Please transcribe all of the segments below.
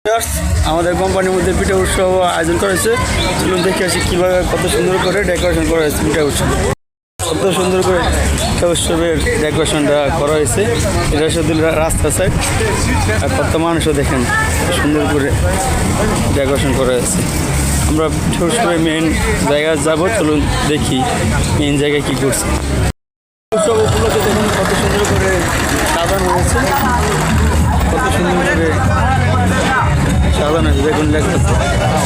আমাদের কোম্পানির মধ্যে পিঠা উৎসব আয়োজন করেছে। চলুন দেখে আসি কীভাবে কত সুন্দর করে ডেকোরেশন করা হয়েছে পিঠা উৎসব। কত সুন্দর করে পিঠা উৎসবের ডেকোরেশনটা করা হয়েছে। এটা শুধু রাস্তা সাইড, আর কত মানুষও দেখেন সুন্দর করে ডেকোরেশন করা হয়েছে। আমরা পিঠা উৎসবের মেন জায়গায় যাবো, চলুন দেখি মেন জায়গায় কী করছে। উৎসব উপলক্ষে দেখুন কত সুন্দর করে সাজানো হয়েছে, কত সুন্দর করে সাজানো হয়েছে। দেখুন লেখা আছে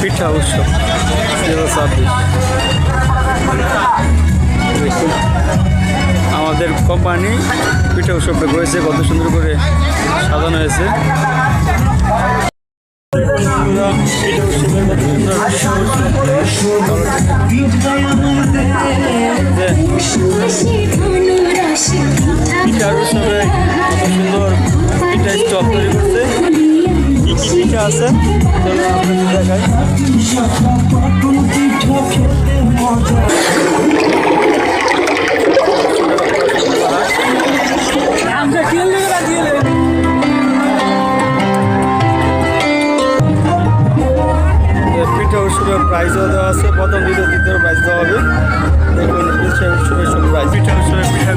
পিঠা উৎসব 2026। আমাদের কোম্পানি পিঠা উৎসবটা করেছে, কত সুন্দর করে সাজানো হয়েছে। পিঠা উৎসবে কত সুন্দর পিঠা স্টল তৈরি করছে। কি কি পিঠা আছে আপনাদের দেখাই। পিঠা উৎসবের প্রাইজও দেওয়া আছে, প্রথম দ্বিতীয় তৃতীয় প্রাইজ দেওয়া হবে। দেখুন পিঠা উৎসবের সব প্রাইজ, পিঠা উৎসবের পিঠা